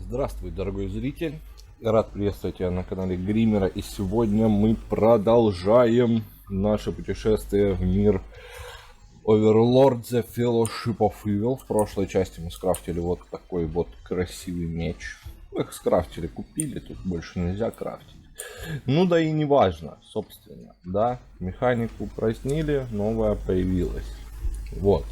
Здравствуй, дорогой зритель. Рад приветствовать тебя на канале Гримера. И сегодня мы продолжаем наше путешествие в мир Overlord The Fellowship of Evil. В прошлой части мы скрафтили вот такой вот красивый меч. Их скрафтили, купили, тут больше нельзя крафтить. Ну да и не важно, собственно, да. Механику упразднили, новая появилась. Вот.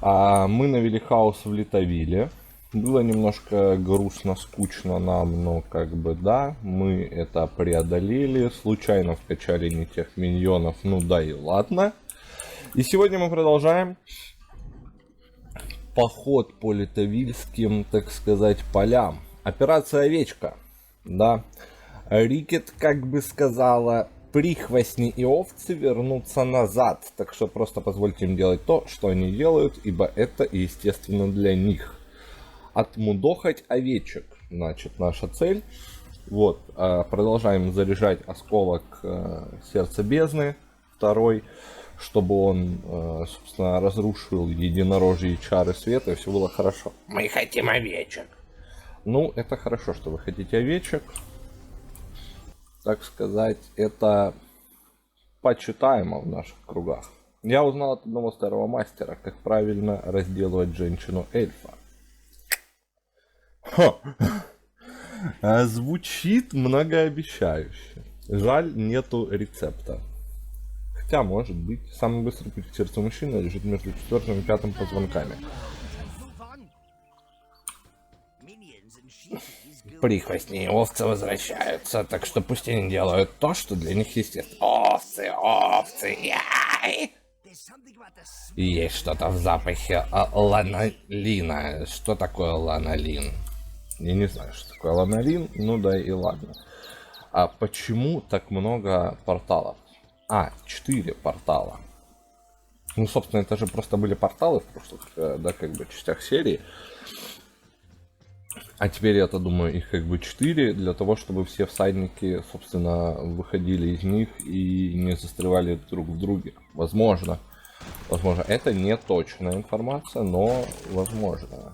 А мы навели хаос в Литовиле. Было немножко грустно, скучно нам, но как бы да, мы это преодолели. Случайно вкачали не тех миньонов, ну да и ладно. И сегодня мы продолжаем поход по литовильским, так сказать, полям. Операция Овечка, да. Рикет как бы сказала, прихвостни и овцы вернутся назад. Так что просто позвольте им делать то, что они делают, ибо это естественно для них. Отмудохать овечек, значит, наша цель. Вот, продолжаем заряжать осколок сердца бездны, второй, чтобы он, собственно, разрушил единорожьи чары света, и все было хорошо. Мы хотим овечек. Ну, это хорошо, что вы хотите овечек. Так сказать, это почитаемо в наших кругах. Я узнал от одного старого мастера, как правильно разделывать женщину-эльфа. Звучит многообещающе. Жаль, нету рецепта. Хотя, может быть, самый быстрый путь к сердцу мужчины лежит между 4 и 5 позвонками. Прихвостни и овцы возвращаются, так что пусть они делают то, что для них естественно. Овцы, овцы, яй! И есть что-то в запахе ланолина. Что такое ланолин? Я не знаю, что такое ланолин, ну да и ладно. А почему так много порталов? 4 портала. Ну, собственно, это же просто были порталы в прошлых, да, как бы, частях серии. А теперь я-то думаю, их как бы 4, для того, чтобы все всадники, собственно, выходили из них и не застревали друг в друге. Возможно. Возможно, это не точная информация, но возможно.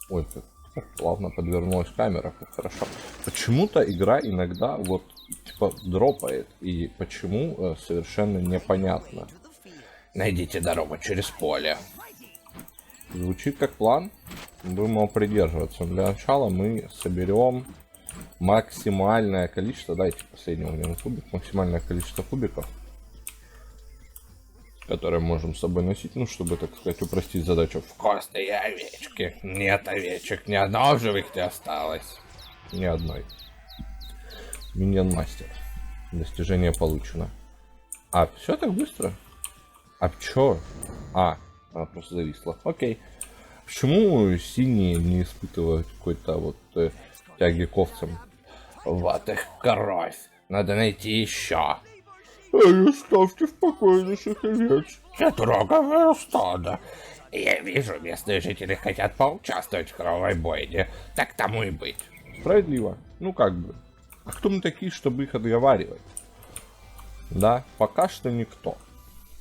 Ой, как плавно подвернулась камера, как хорошо. Почему-то игра иногда вот типа дропает, и почему совершенно непонятно. Найдите дорогу через поле. Звучит как план. Будем его придерживаться. Для начала мы соберем максимальное количество. Дайте последний огненный кубик. Максимальное количество кубиков, которые можем с собой носить, ну, чтобы, так сказать, упростить задачу. Вкусные овечки. Нет овечек, ни одного в живых не осталось. Ни одной. Миньон мастер. Достижение получено. Все так быстро? Чё? Она просто зависла. Окей. Почему синие не испытывают какой-то вот тяги к овцам? Вот их кровь. Надо найти еще. Оставьте в покое наших овец. Я трогаю стадо. Я вижу, местные жители хотят поучаствовать в кровавой бойне. Так тому и быть. Справедливо. Ну как бы. А кто мы такие, чтобы их отговаривать? Да, пока что никто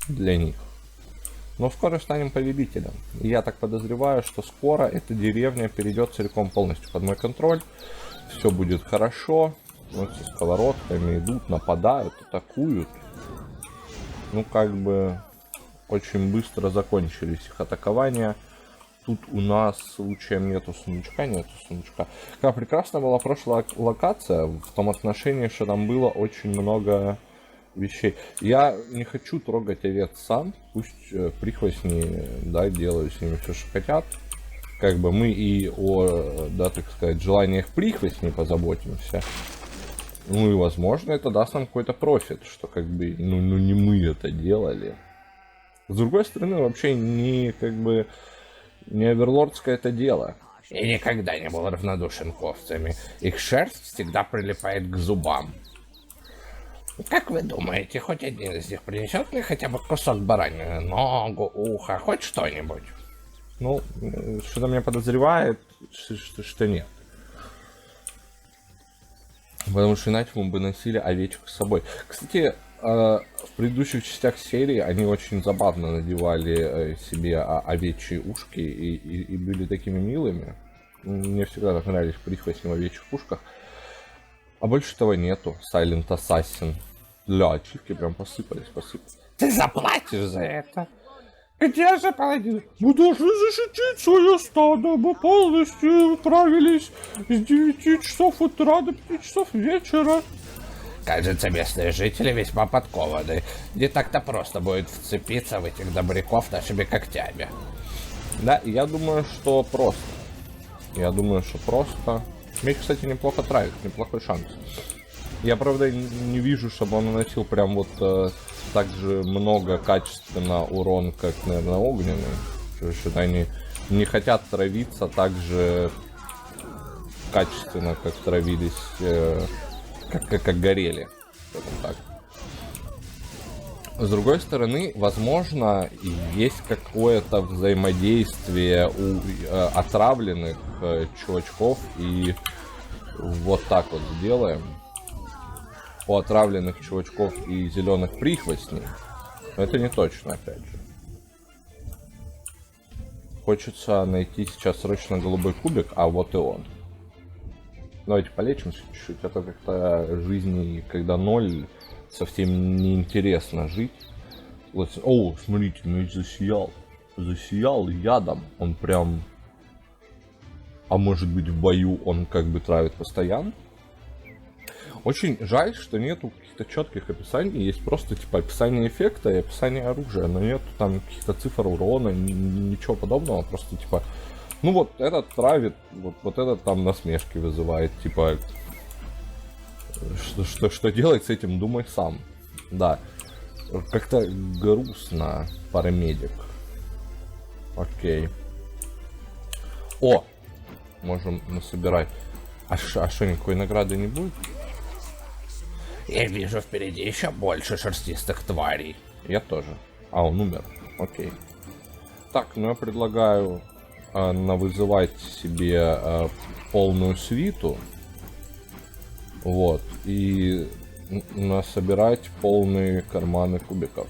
для них. Но скоро станем победителем. И я так подозреваю, что скоро эта деревня перейдет целиком полностью под мой контроль. Все будет хорошо. Вот со сковородками идут, нападают, атакуют. Ну как бы очень быстро закончились их атакования. Тут у нас случаем нету сундучка. Какая прекрасная была прошлая локация в том отношении, что там было очень много вещей. Я не хочу трогать овец сам, пусть прихвостни, да, делают с ними все, что хотят. Как бы мы и о, да, так сказать, желаниях прихвостней позаботимся. Ну и возможно это даст нам какой-то профит, что как бы, ну не мы это делали. С другой стороны, вообще не как бы не оверлордское это дело. Я никогда не был равнодушен к овцам. Их шерсть всегда прилипает к зубам. Как вы думаете, хоть один из них принесет мне хотя бы кусок баранины, ногу, ухо, хоть что-нибудь? Ну, что-то меня подозревает, что нет. Потому что иначе мы бы носили овечку с собой. Кстати, в предыдущих частях серии они очень забавно надевали себе овечьи ушки и были такими милыми. мне всегда так нравились прихвостни в овечьих пушках. А больше того нету. Silent Assassin. Ля, ачивки прям посыпались. Ты заплатишь за это? Где же паладин? Мы должны защитить свое стадо. Мы полностью отправились с 9 часов утра до 5 часов вечера. Кажется, местные жители весьма подкованы. Не так-то просто будет вцепиться в этих добряков нашими когтями. Да, я думаю, что просто. Меч, кстати, неплохо травит, неплохой шанс. Я, правда, не вижу, чтобы он наносил прям вот так же много качественно урон, как, наверное, огненный. Что-то они не хотят травиться так же качественно, как травились, как горели, скажем так. С другой стороны, возможно, есть какое-то взаимодействие у отравленных чувачков, и вот так вот сделаем. У отравленных чувачков и зеленых прихвостней. Но это не точно, опять же. Хочется найти сейчас срочно голубой кубик, а вот и он. Давайте полечимся чуть-чуть, а то как-то жизни, когда 0, совсем неинтересно жить. О, смотрите, меч засиял. Засиял ядом. Он прям... А может быть, в бою он как бы травит постоянно? Очень жаль, что нету каких-то четких описаний. Есть просто типа описание эффекта и описание оружия. Но нету там каких-то цифр урона, ничего подобного. Просто типа... Ну вот этот травит, вот этот там насмешки вызывает. Типа... Что делать с этим, думай сам. Да. Как-то грустно, парамедик. Окей. О! Можем насобирать. А что, никакой награды не будет? Я вижу впереди еще больше шерстистых тварей. Я тоже. А, он умер. Окей. Так, ну я предлагаю навызывать себе полную свиту. Вот. И насобирать полные карманы кубиков.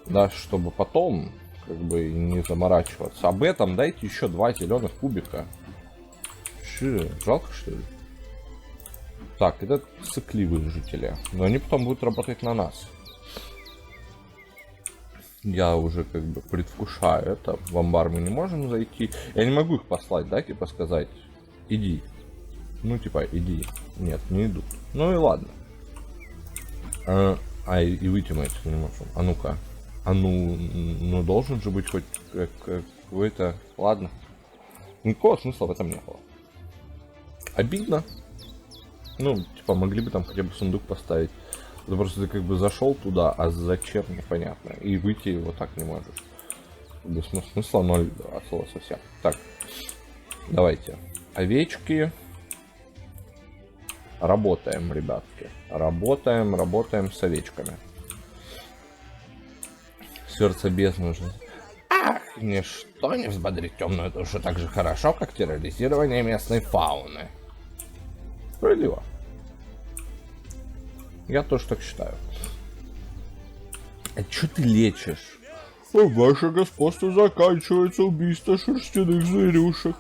Да, чтобы потом как бы не заморачиваться. Об этом дайте еще 2 зеленых кубика. Че, жалко что ли? Так, это цикливые жители. Но они потом будут работать на нас. Я уже как бы предвкушаю это. В амбар мы не можем зайти. Я не могу их послать, да, типа сказать, иди. Ну, типа, иди. Нет, не идут. Ну и ладно. И выйти мы отсюда не можем. А ну-ка. А ну должен же быть хоть какой-то... Ладно. Никакого смысла в этом не было. Обидно. Ну, типа, могли бы там хотя бы сундук поставить. Ты просто как бы зашел туда, а зачем, непонятно. И выйти его так не можешь. Без смысла 0 от слова совсем. Так, давайте. Овечки. Работаем, ребятки. Работаем с овечками. Сердце бездны уже. Ах, ничто не взбодрит темную душу так же хорошо, как терроризирование местной фауны. Справедливо. Я тоже так считаю. А чё ты лечишь? Ваше господство, заканчивается убийство шерстяных зверюшек.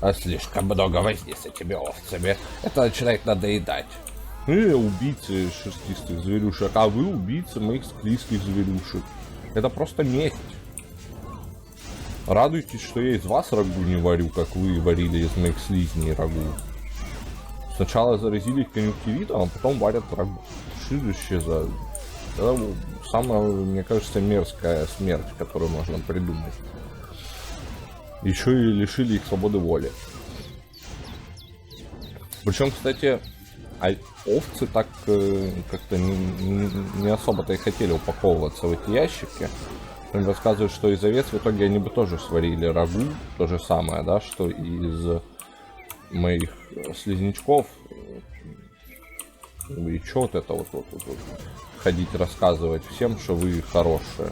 А слишком много возни с этими овцами. Это начинает надоедать. Убийцы шерстистых зверюшек, а вы убийцы моих склизких зверюшек. Это просто месть. Радуйтесь, что я из вас рагу не варю, как вы варили из моих слизней рагу. Сначала заразили их конъюнктивитом, а потом варят рагу. Что вообще за... Это самая, мне кажется, мерзкая смерть, которую можно придумать. Еще и лишили их свободы воли. Причем, кстати, овцы так как-то не особо-то и хотели упаковываться в эти ящики. Они рассказывают, что из овец в итоге они бы тоже сварили рагу, то же самое, да, что из моих слизнячков. И что вот это вот ходить рассказывать всем, что вы хорошие.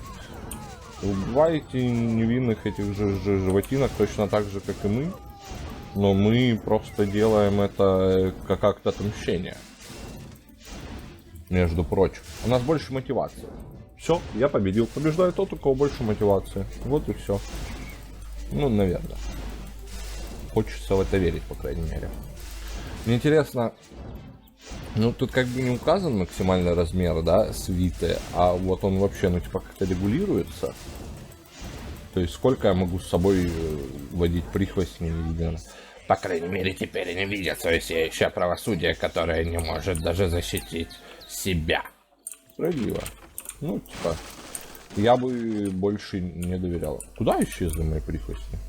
Убиваете невинных этих же животинок точно так же, как и мы. Но мы просто делаем это как акт отмщения. Между прочим. У нас больше мотивации. Все, я победил. Побеждает тот, у кого больше мотивации. Вот и все. Ну, наверное. хочется в это верить, по крайней мере. Мне интересно, ну тут как бы не указан максимальный размер, да, свиты, а вот он вообще, ну типа как-то регулируется. То есть сколько я могу с собой водить прихвостней невиденно. По крайней мере, теперь они видят свое сияющее правосудие, которое не может даже защитить себя. Справедливо. Ну, типа, я бы больше не доверял. Куда исчезли мои прихвостни?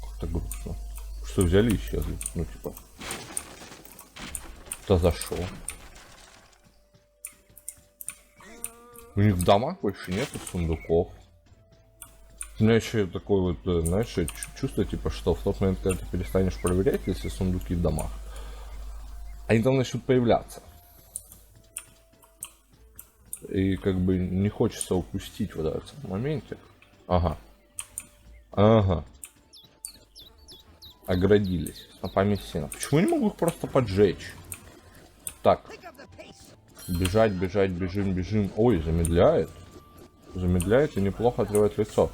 Как-то грустно. Что взяли и исчезли? Ну, типа. Кто зашел? У них в домах больше нету сундуков. У меня еще такое вот, знаешь, чувство, типа, что в тот момент, когда ты перестанешь проверять, если сундуки в домах, они там начнут появляться. И как бы не хочется упустить вот этот моменте. Ага. Ага. Оградились. Снопами сена. Почему я не могу их просто поджечь? Так. Бежать, бежать, бежим, бежим. Ой, замедляет. Замедляет и неплохо отрывает лицо.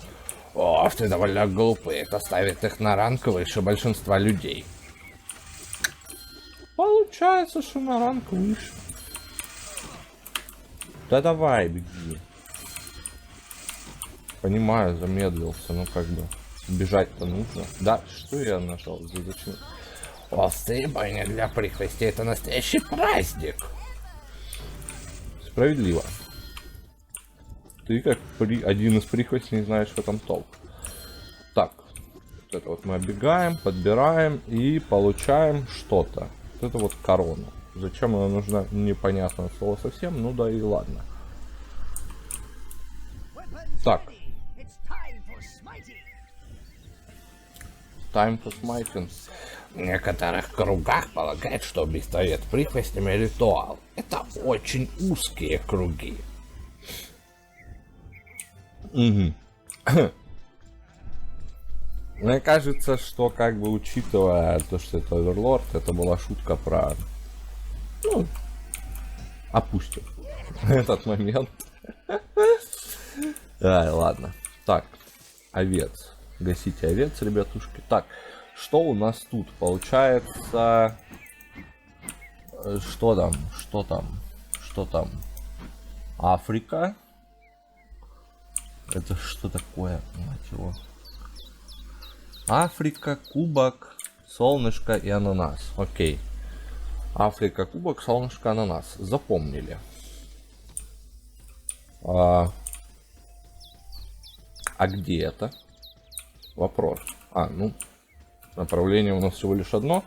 Овцы довольно глупые, это ставит их на ранг выше большинства людей. Получается, что на ранг выше. Да давай, беги. Понимаю, замедлился, ну как бы. Бежать-то нужно. Да, что я нажал? Зачем? Овцы, бойня для прихвостей, это настоящий праздник. Справедливо. Ты как один из прихвостней знаешь в этом толк. Так. Вот это вот мы оббегаем, подбираем и получаем что-то. Вот это вот корона. Зачем она нужна, непонятно от слова совсем. Ну да и ладно. Так. Time for smiting. В некоторых кругах полагают, что убийство вет прихвостнями ритуал. Это очень узкие круги. Угу. Мне кажется, что как бы учитывая то, что это Оверлорд, это была шутка про... Ну, опустим этот момент. Ай, ладно. Так, овец. Гасите овец, ребятушки. Так, что у нас тут? Получается... Что там? Что там? Что там? Африка. Это что такое, мать его? Африка, кубок, солнышко и ананас. Окей. Африка, кубок, солнышко, ананас. Запомнили. А где это? Вопрос. Ну, направление у нас всего лишь одно.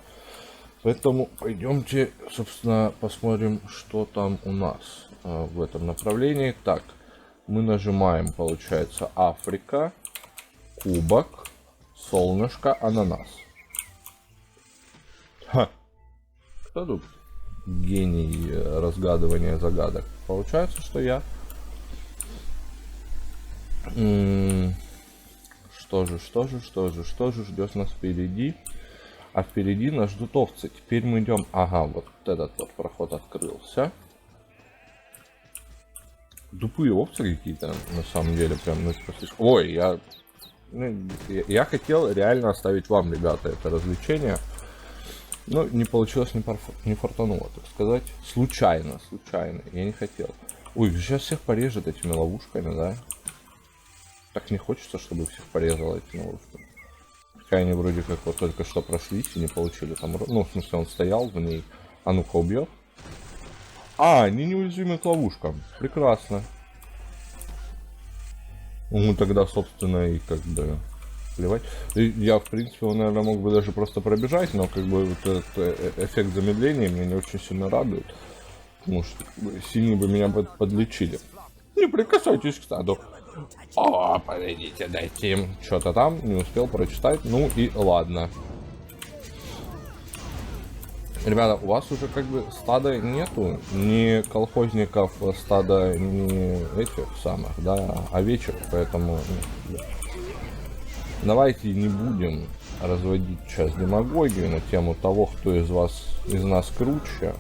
Поэтому пойдемте, собственно, посмотрим, что там у нас в этом направлении. Так. Мы нажимаем, получается, Африка, кубок, солнышко, ананас. Ха. Кто тут гений разгадывания загадок? Получается, что я. Что же ждет нас впереди? А впереди нас ждут овцы. Теперь мы идем. Ага, вот этот вот проход открылся. Тупые овцы какие-то, на самом деле, прям, ну, типа, слишком... Ой, я хотел реально оставить вам, ребята, это развлечение, но не получилось, не фартануло, так сказать. Случайно, я не хотел. Ой, сейчас всех порежет этими ловушками, да? Так не хочется, чтобы всех порезало этими ловушками. Хотя они вроде как вот только что прошлись и не получили там... Ну, в смысле, он стоял в ней. А ну-ка, убьет. Они неуязвимы к ловушкам. Прекрасно. Ну, тогда, собственно, и как бы плевать. Я, в принципе, наверное, мог бы даже просто пробежать, но как бы вот этот эффект замедления меня не очень сильно радует. Потому что сильно бы меня подлечили. Не прикасайтесь к стаду. О, подойдите, дайте им. Что-то там, не успел прочитать. Ну и ладно. Ребята, у вас уже как бы стада нету, ни колхозников стада, ни этих самых, да, овечек, поэтому давайте не будем разводить сейчас демагогию на тему того, кто из нас круче.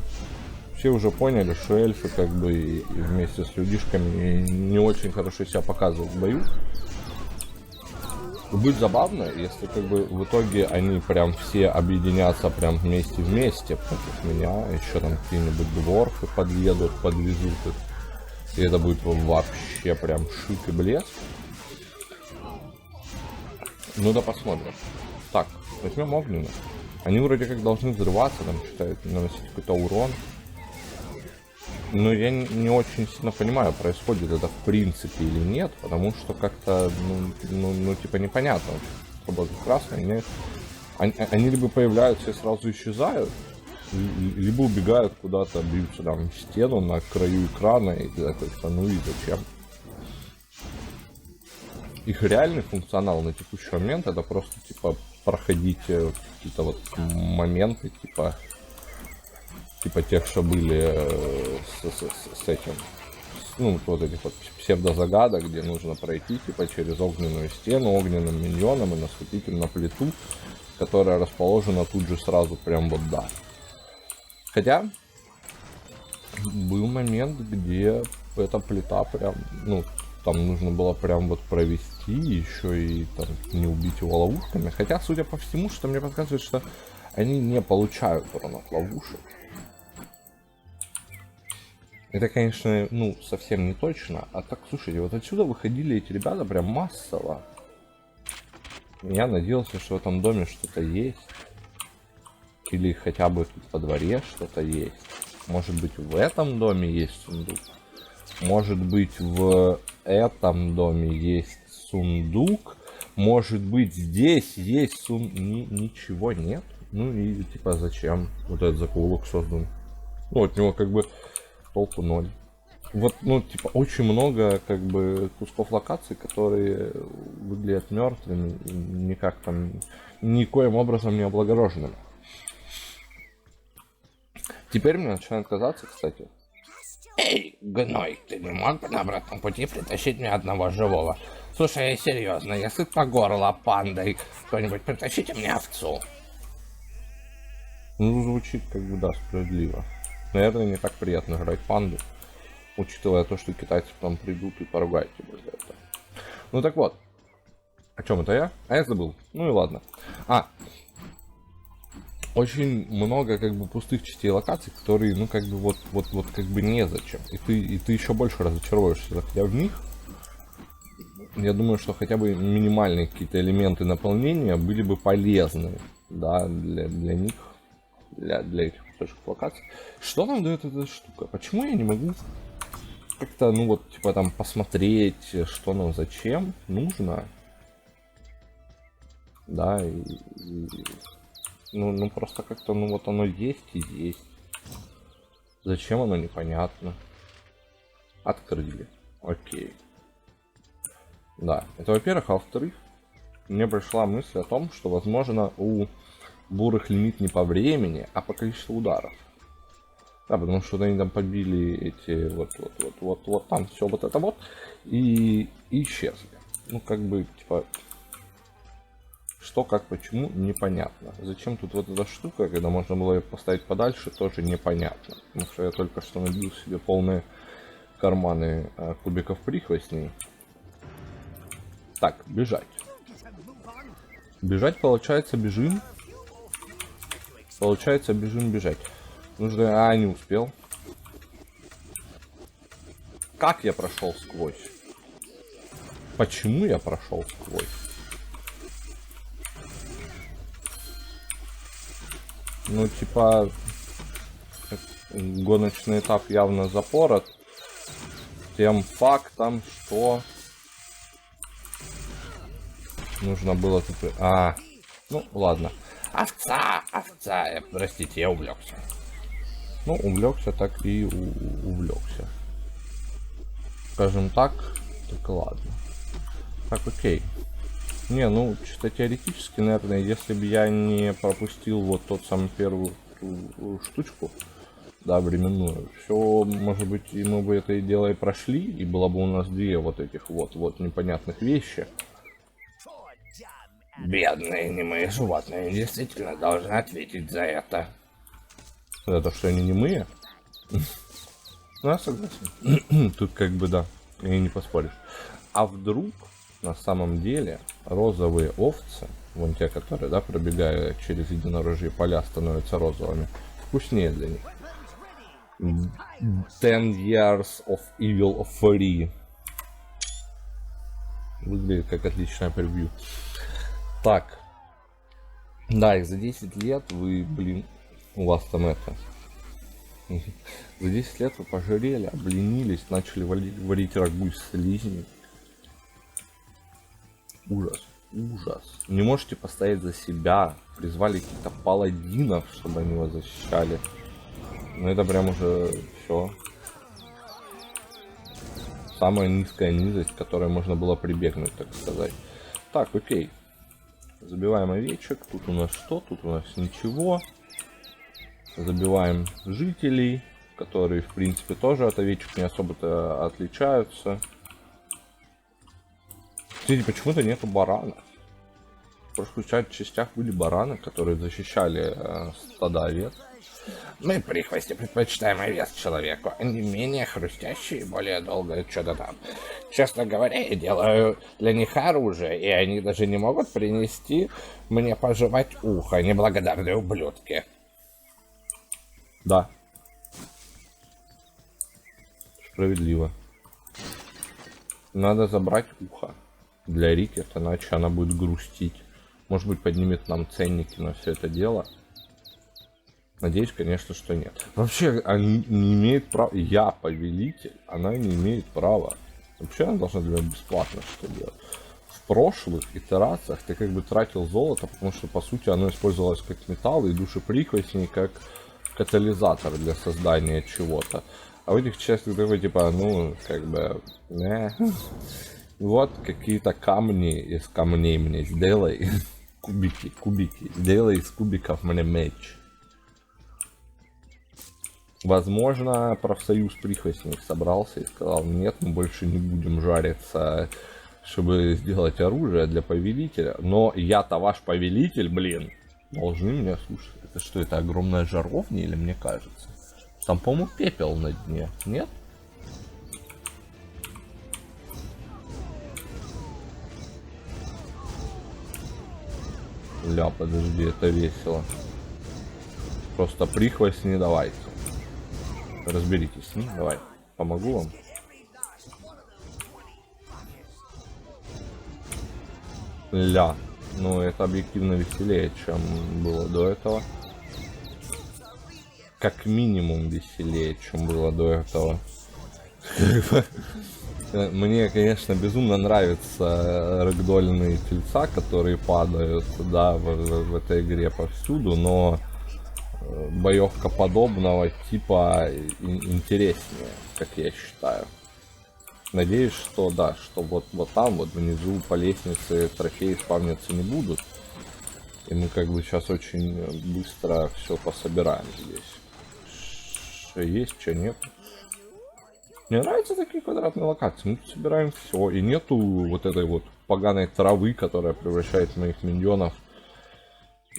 Все уже поняли, что эльфы как бы и вместе с людишками не очень хорошо себя показывают в бою. Будет забавно, если как бы в итоге они прям все объединятся прям вместе против меня, еще там какие-нибудь дворфы подъедут, подвезут их. И это будет вообще прям шик и блеск. Ну да посмотрим. Так, возьмем огненных. Они вроде как должны взрываться, там что-то наносить какой-то урон. Но я не очень сильно понимаю, происходит это в принципе или нет, потому что как-то, ну типа непонятно. Работают красные, они либо появляются и сразу исчезают, либо убегают куда-то, бьются там в стену на краю экрана, и ты такой, ну и зачем? Их реальный функционал на текущий момент это просто типа проходить какие-то вот моменты, типа тех, что были с этим, ну, вот этих вот псевдозагадок, где нужно пройти, типа, через огненную стену, огненным миньоном и наступить им на плиту, которая расположена тут же сразу прям вот, да. Хотя, был момент, где эта плита прям, ну, там нужно было прям вот провести, еще и там не убить его ловушками. Хотя, судя по всему, что мне подсказывает, что они не получают урон от ловушек. Это, конечно, ну, совсем не точно. А так, слушайте, вот отсюда выходили эти ребята прям массово. Я надеялся, что в этом доме что-то есть. Или хотя бы тут во дворе что-то есть. Может быть, в этом доме есть сундук. Может быть, в этом доме есть сундук. Может быть, здесь есть ничего нет. Ну и типа зачем вот этот закоулок создан? Ну, от него как бы толку ноль. Вот, ну, типа, очень много, как бы, кусков локаций, которые выглядят мертвыми, никак там, никоим образом не облагороженными. Теперь мне начинает казаться, кстати. Эй, гной, ты не мог бы на обратном пути притащить мне одного живого? Слушай, я серьезно, я сыт по горло пандой. Кто-нибудь притащите мне овцу. Ну, звучит, как бы, да, справедливо. Наверное, не так приятно играть панду, учитывая то, что китайцы потом придут и поругают тебя за это. Ну так вот, о чем это я? А я забыл. Ну и ладно. Очень много как бы пустых частей локаций, которые, ну как бы вот как бы незачем. И ты еще больше разочаровываешься, заходя в них. Я думаю, что хотя бы минимальные какие-то элементы наполнения были бы полезны, да, для них, для этих локаций. Что нам дает эта штука? Почему я не могу как-то, ну вот, типа там посмотреть, что нам зачем нужно? Да, ну просто как-то, ну вот оно есть и есть. Зачем оно, непонятно. Открыли. Окей. Да, это во-первых, а во-вторых, мне пришла мысль о том, что, возможно, у бурых лимит не по времени, а по количеству ударов. Да, потому что они там побили эти вот там все вот это вот и исчезли. Ну, как бы, типа, что, как, почему, непонятно. Зачем тут вот эта штука, когда можно было ее поставить подальше, тоже непонятно. Потому что я только что набил себе полные карманы кубиков прихвостней. Так, бежать. Бежать, получается, бежим. Получается, бежим бежать. Нужно... не успел. Как я прошел сквозь? Почему я прошел сквозь? Ну, типа... Гоночный этап явно запорот. Тем фактом, что... Нужно было тут... ну, ладно. Овца, простите, я увлекся. Ну, увлекся, так и увлекся. Скажем так ладно. Так, окей. Не, ну, чисто теоретически, наверное, если бы я не пропустил вот тот самый первую штучку, да, временную, все, может быть, и мы бы это и дело и прошли, и было бы у нас две вот этих вот непонятных вещи. Бедные немые животные действительно должны ответить за это. За то, что они немые? Ну, я согласен. Тут как бы да, и не поспоришь. А вдруг на самом деле розовые овцы, вон те, которые, да, пробегая через единорожьи поля, становятся розовыми, вкуснее для них. 10 Years of Evil 3. Выглядит как отличное превью. Так. Да, и за 10 лет вы, блин, у вас там это... За 10 лет вы пожирели, обленились, начали варить рагу из слизней. Ужас, ужас. Не можете постоять за себя. Призвали каких-то паладинов, чтобы они вас защищали. Ну это прям уже все. Самая низкая низость, к которой можно было прибегнуть, так сказать. Так, окей. Забиваем овечек. Тут у нас что? Тут у нас ничего. Забиваем жителей, которые, в принципе, тоже от овечек не особо-то отличаются. Кстати, почему-то нету барана. В прошлых частях были бараны, которые защищали стада овец. Мы, прихвости, предпочитаем овец человеку. Они менее хрустящие и более долго что-то там. Честно говоря, я делаю для них оружие, и они даже не могут принести мне пожевать ухо, неблагодарные ублюдки. Да. Справедливо. Надо забрать ухо для Рикет, иначе она будет грустить. Может быть, поднимет нам ценники на все это дело. Надеюсь, конечно, что нет. Вообще, она не имеет права. Я повелитель, она не имеет права. Вообще, она должна для меня бесплатно что делать. В прошлых итерациях ты как бы тратил золото, потому что, по сути, оно использовалось как металл и душеприхвостней, как катализатор для создания чего-то. А в этих частях такой, типа, ну, как бы, вот какие-то камни из камней мне сделай. Кубики. Сделай из кубиков мне меч. Возможно, профсоюз прихвостней собрался и сказал, нет, мы больше не будем жариться, чтобы сделать оружие для повелителя. Но я-то ваш повелитель, блин, должны меня слушать. Это что, это огромная жаровня или мне кажется? Там, по-моему, пепел на дне, нет? Ля, подожди, это весело. Просто прихвость не давайте. Разберитесь с ним, давай. Помогу вам. Ля. Ну, это объективно веселее, чем было до этого. Как минимум веселее, чем было до этого. Мне, конечно, безумно нравятся рэгдольные тельца, которые падают, да, в этой игре повсюду, но боевка подобного типа интереснее, как я считаю. Надеюсь, что да, что вот там, вот внизу по лестнице трофеи спавниться не будут. И мы как бы сейчас очень быстро все пособираем здесь. Что есть, что нет. Мне нравятся такие квадратные локации. Мы тут собираем все. И нету вот этой вот поганой травы, которая превращает моих миньонов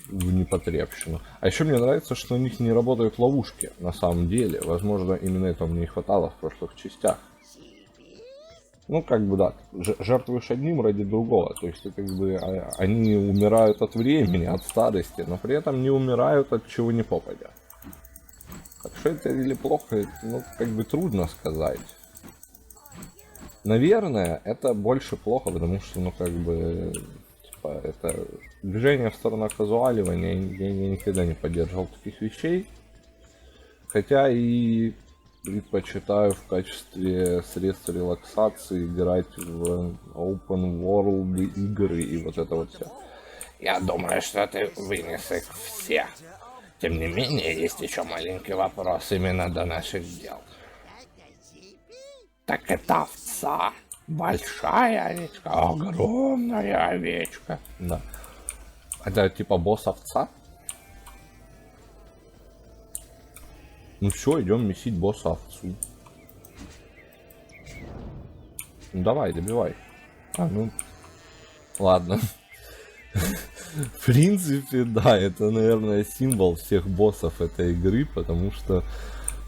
в непотребщину. А еще мне нравится, что у них не работают ловушки. На самом деле. Возможно, именно этого мне не хватало в прошлых частях. Ну, как бы, да. Жертвуешь одним ради другого. То есть, как бы, они умирают от времени, от старости, но при этом не умирают от чего ни попадя. Хорошо это или плохо, ну, как бы трудно сказать. Наверное, это больше плохо, потому что, ну, как бы, типа, это движение в сторону казуаливания, я никогда не поддерживал таких вещей. Хотя и предпочитаю в качестве средства релаксации играть в open world игры и вот это вот все. Я думаю, что ты вынес их все. Тем не менее, есть еще маленький вопрос именно до наших дел. Так это овца. Большая овечка, огромная овечка. Да. Это типа босс овца? Ну все, идем месить босса овцу. Ну давай, добивай. Ну. Ладно. В принципе, да, это, наверное, символ всех боссов этой игры, потому что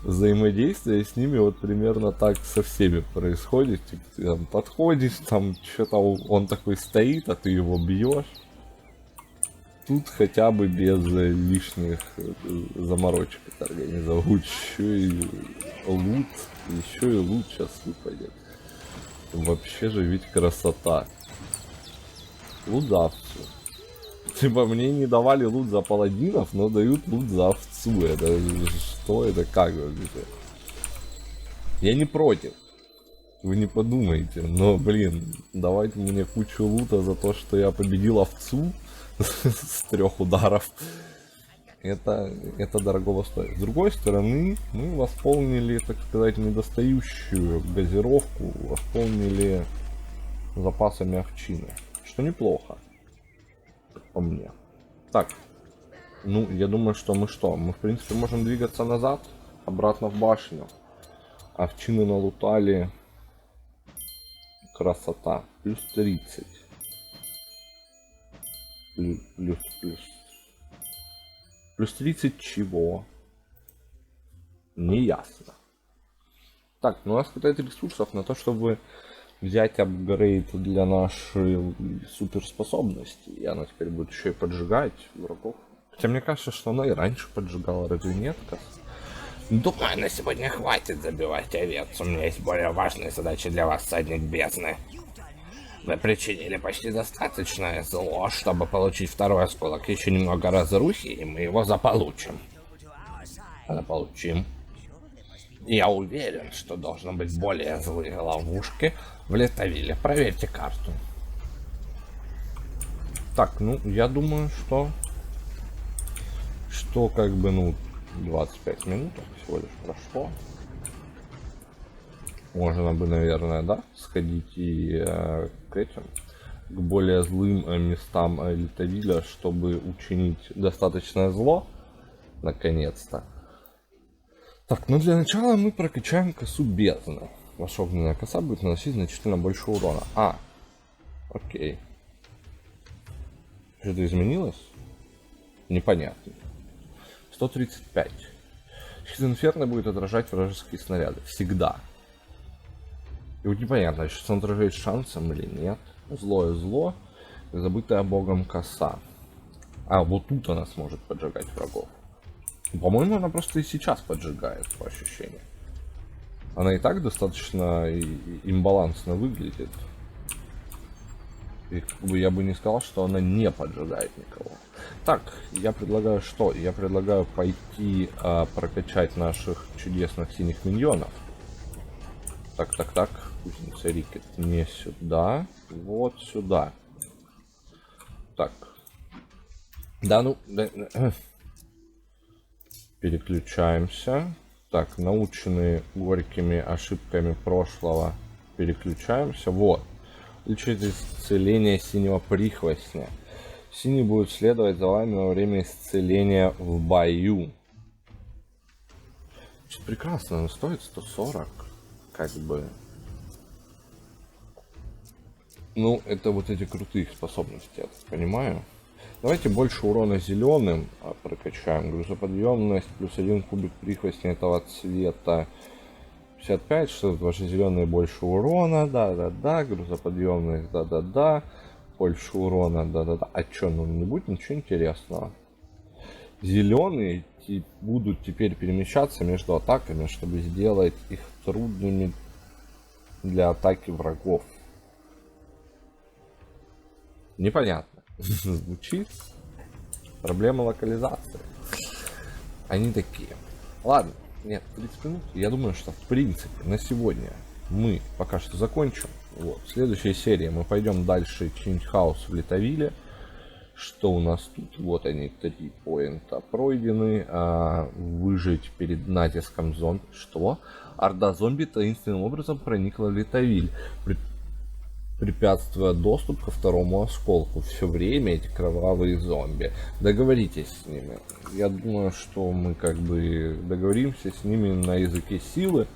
взаимодействие с ними вот примерно так со всеми происходит. Типа, ты там подходишь, там что-то он такой стоит, а ты его бьешь. Тут хотя бы без лишних заморочек это организовать. Еще и лут, еще и лут сейчас выпадет. Вообще же ведь красота. Лут за овцу. Типа мне не давали лут за паладинов, но дают лут за овцу. Это что? Это как вообще? Я не против. Вы не подумайте. Но, блин, давайте мне кучу лута за то, что я победил овцу с 3 ударов. Это дорогого стоит. С другой стороны, мы восполнили, так сказать, недостающую газировку, восполнили запасами овчины. Что неплохо. По мне. Так. Ну, я думаю, что мы что? Мы, в принципе, можем двигаться назад, обратно в башню. Овчины налутали. Красота. Плюс 30. Плюс 30 чего? Не ясно. Так, ну у нас хватает ресурсов на то, чтобы взять апгрейд для нашей суперспособности. И она теперь будет еще и поджигать врагов. Хотя мне кажется, что она и раньше поджигала, разве нет? Думаю, на сегодня хватит забивать овец. У меня есть более важные задачи для вас, всадник бездны. Вы причинили почти достаточное зло, чтобы получить второй осколок. Еще немного разрухи, и мы его заполучим. Заполучим. Я уверен, что должны быть более злые ловушки в Литавиле. Проверьте карту. Так, ну, я думаю, что как бы, ну, 25 минут всего лишь прошло. Можно бы, наверное, да, сходить и к этим, к более злым местам Литавиля, чтобы учинить достаточное зло, наконец-то. Так, ну для начала мы прокачаем косу бездны. Ваша огненная коса будет наносить значительно больше урона. Окей. Что-то изменилось? Непонятно. 135. Щит Инферно будет отражать вражеские снаряды. Всегда. И вот непонятно, сейчас он отражает шансом или нет. Злое зло. Забытая богом коса. Вот тут она сможет поджигать врагов. По-моему, она просто и сейчас поджигает, по ощущениям. Она и так достаточно имбалансно выглядит. И как бы я бы не сказал, что она не поджигает никого. Так, я предлагаю что? Я предлагаю пойти прокачать наших чудесных синих миньонов. Так. Кузница Рикет не сюда. Вот сюда. Так. Да, ну... Да. Переключаемся. Так, наученные горькими ошибками прошлого, переключаемся. Вот. Лечить исцеление синего прихвостня. Синий будет следовать за вами во время исцеления в бою. Значит, прекрасно, он стоит 140. Как бы. Ну, это вот эти крутые способности, я так понимаю. Давайте больше урона зеленым прокачаем. Грузоподъемность, плюс 1 кубик прихвостня этого цвета. 55, что ваши зеленые больше урона, да-да-да. Грузоподъемность, да-да-да. Больше урона, да-да-да. А чё, ну не будет ничего интересного. Зеленые будут теперь перемещаться между атаками, чтобы сделать их трудными для атаки врагов. Непонятно. Звучит. Проблема локализации. Они такие. Ладно, нет, 30 минут. Я думаю, что в принципе на сегодня мы пока что закончим. Вот. В следующей серии мы пойдем дальше чинить хаос в Литавиле. Что у нас тут? Вот они, 3 поинта пройдены. Выжить перед натиском зомби. Что? Орда зомби таинственным образом проникла в Литавиль, препятствуя доступ ко второму осколку. Все время эти кровавые зомби. Договоритесь с ними. Я думаю, что мы как бы договоримся с ними на языке силы.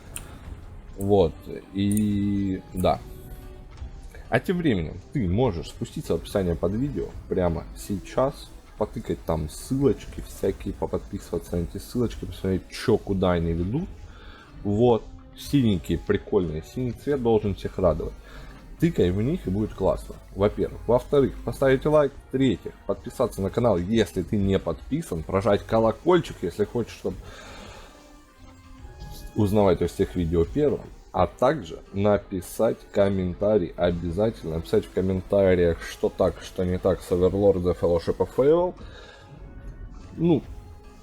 Вот. И да. А тем временем ты можешь спуститься в описание под видео прямо сейчас потыкать там ссылочки всякие, поподписываться на эти ссылочки, посмотреть, что куда они ведут. Вот, синенькие, прикольные, синий цвет должен всех радовать. Тыкай в них и будет классно, во-первых. Во-вторых, поставить лайк. В-третьих, подписаться на канал, если ты не подписан, прожать колокольчик, если хочешь, чтобы узнавать о всех видео первым. А также написать комментарий, обязательно написать в комментариях, что так, что не так с Overlord The Fellowship of Fable. Ну,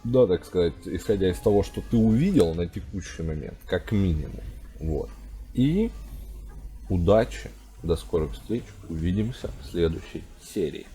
да, так сказать, исходя из того, что ты увидел на текущий момент, как минимум. Вот. И удачи, до скорых встреч, увидимся в следующей серии.